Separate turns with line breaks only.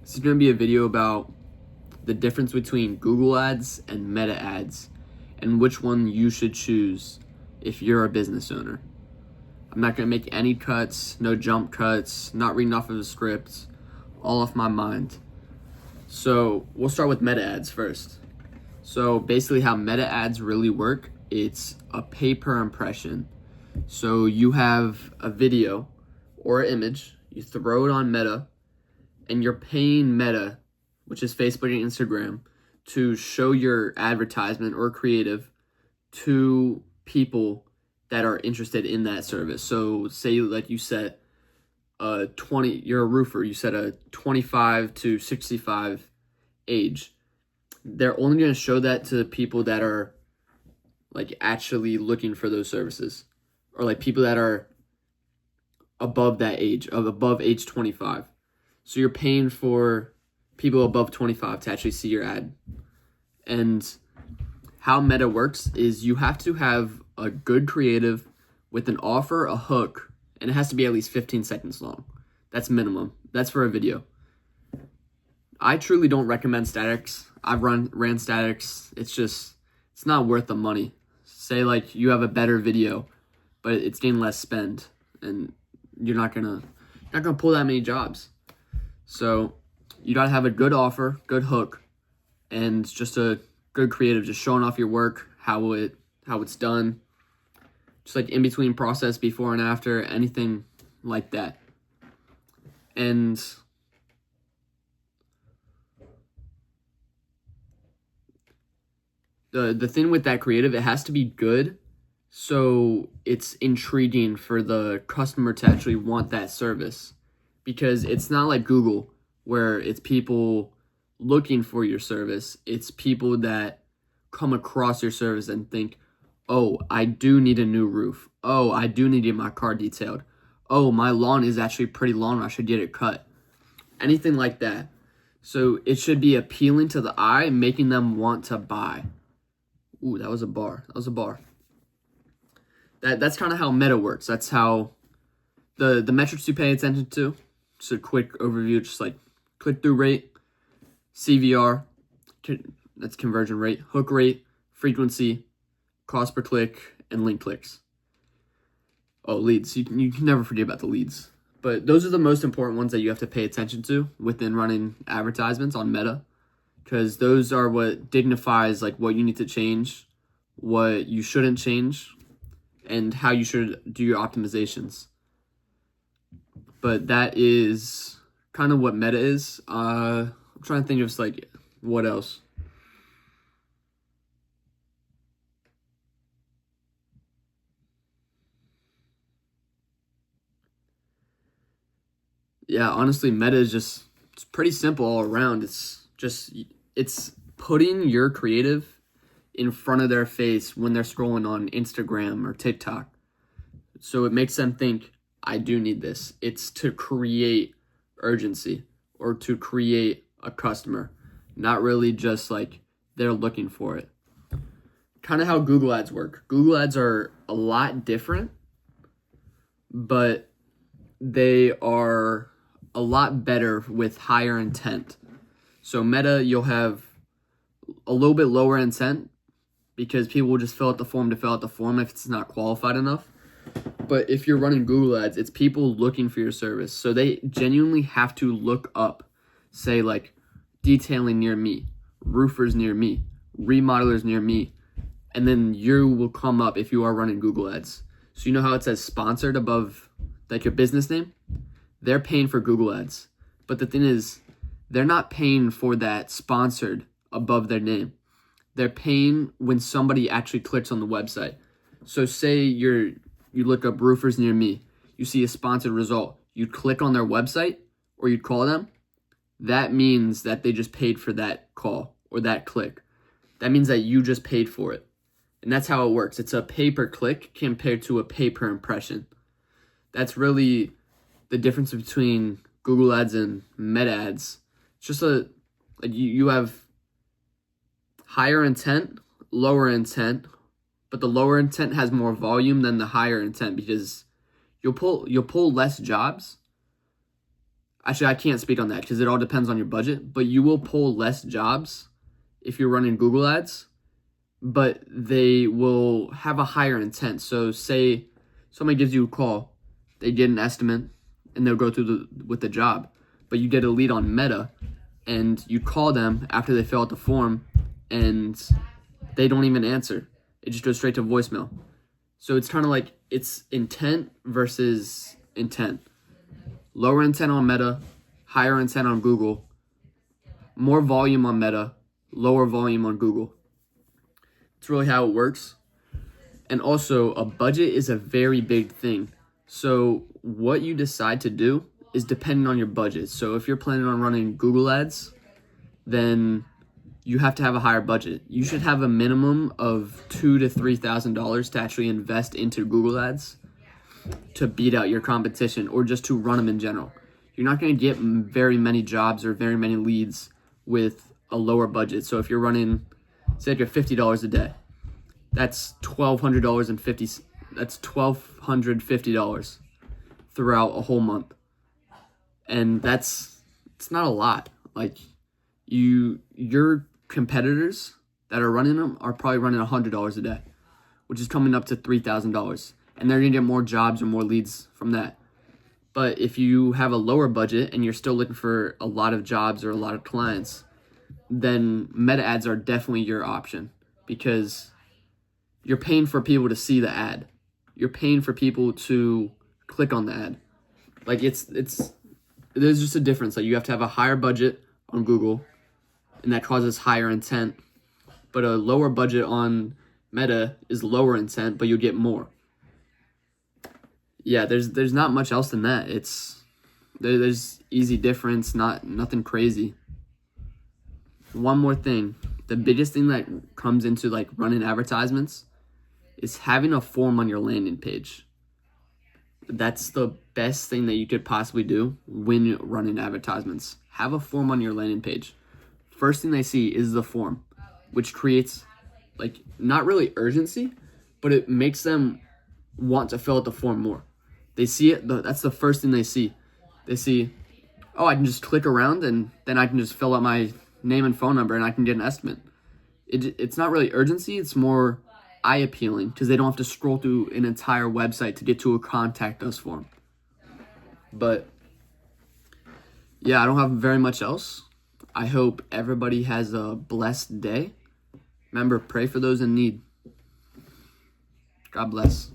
This is going to be a video about the difference between Google Ads and Meta Ads and which one you should choose if you're a business owner. I'm not going to make any cuts, no jump cuts, not reading off of the script, all off my mind. So we'll start with Meta Ads first. So basically how Meta Ads really work, it's a pay per impression. So you have a video or an image, you throw it on Meta, and you're paying Meta, which is Facebook and Instagram, to show your advertisement or creative to people that are interested in that service. So say like you set you're a roofer, you set a 25 to 65 age. They're only going to show that to people that are like actually looking for those services, or like people that are above that age, above age 25. So you're paying for people above 25 to actually see your ad. And how Meta works is you have to have a good creative with an offer, a hook, and it has to be at least 15 seconds long. That's minimum. That's for a video. I truly don't recommend statics. I've ran statics. It's not worth the money. Say like you have a better video, but it's getting less spend, and you're not gonna pull that many jobs. So you gotta have a good offer, good hook, and just a good creative, just showing off your work, how it's done, just like in between process, before and after, anything like that. And the thing with that creative, it has to be good, so it's intriguing for the customer to actually want that service, because it's not like Google where it's people looking for your service. It's people that come across your service and think, oh, I do need a new roof. Oh, I do need to get my car detailed. Oh, my lawn is actually pretty long, I should get it cut. Anything like that. So it should be appealing to the eye, making them want to buy. Ooh, that was a bar. That's kind of how Meta works. That's how the metrics you pay attention to. Just a quick overview, just like click-through rate, CVR, that's conversion rate, hook rate, frequency, cost per click, and link clicks. Oh, leads. You can never forget about the leads. But those are the most important ones that you have to pay attention to within running advertisements on Meta, because those are what dignifies like what you need to change, what you shouldn't change, and how you should do your optimizations. But that is kind of what Meta is. I'm trying to think of like what else. Yeah, honestly, Meta is it's pretty simple all around. It's putting your creative in front of their face when they're scrolling on Instagram or TikTok. So it makes them think, I do need this. It's to create urgency or to create a customer, not really just like they're looking for it. Kind of how Google Ads work. Google Ads are a lot different, but they are a lot better with higher intent. So Meta, you'll have a little bit lower intent because people will just fill out the form to fill out the form if it's not qualified enough. But if you're running Google Ads, it's people looking for your service. So they genuinely have to look up, say like detailing near me, roofers near me, remodelers near me, and then you will come up if you are running Google Ads. So you know how it says sponsored above like your business name? They're paying for Google Ads. But the thing is, they're not paying for that sponsored above their name. They're paying when somebody actually clicks on the website. So say you look up roofers near me, you see a sponsored result, you click on their website or you call them, that means that they just paid for that call or that click. That means that you just paid for it. And that's how it works. It's a pay per click compared to a pay per impression. That's really the difference between Google Ads and Meta Ads. It's just you have higher intent, lower intent, but the lower intent has more volume than the higher intent because you'll pull less jobs. Actually, I can't speak on that because it all depends on your budget, but you will pull less jobs if you're running Google Ads, but they will have a higher intent. So say somebody gives you a call, they get an estimate, and they'll go through with the job, but you get a lead on Meta, and you call them after they fill out the form, and they don't even answer. It just goes straight to voicemail. So it's kind of like it's intent versus intent. Lower intent on Meta, higher intent on Google, more volume on Meta, lower volume on Google. It's really how it works. And also, a budget is a very big thing. So what you decide to do is dependent on your budget. So if you're planning on running Google Ads, then you have to have a higher budget. You should have a minimum of $2,000 to $3,000 to actually invest into Google Ads to beat out your competition or just to run them in general. You're not going to get very many jobs or very many leads with a lower budget. So if you're running, say, like $50 a day, that's $1,250 throughout a whole month, and it's not a lot. Like your competitors that are running them are probably running $100 a day, which is coming up to $3,000. And they're going to get more jobs or more leads from that. But if you have a lower budget and you're still looking for a lot of jobs or a lot of clients, then Meta ads are definitely your option because you're paying for people to see the ad. You're paying for people to click on the ad. Like there's just a difference. Like you have to have a higher budget on Google, and that causes higher intent. But a lower budget on Meta is lower intent, but you get more. Yeah, there's not much else than that. There's easy difference, nothing crazy. One more thing, the biggest thing that comes into like running advertisements is having a form on your landing page. That's the best thing that you could possibly do when running advertisements. Have a form on your landing page. First thing they see is the form, which creates like not really urgency, but it makes them want to fill out the form more. They see it, that's the first thing they see. They see, oh, I can just click around and then I can just fill out my name and phone number and I can get an estimate. It's not really urgency, it's more eye appealing because they don't have to scroll through an entire website to get to a contact us form. But yeah, I don't have very much else. I hope everybody has a blessed day. Remember, pray for those in need. God bless.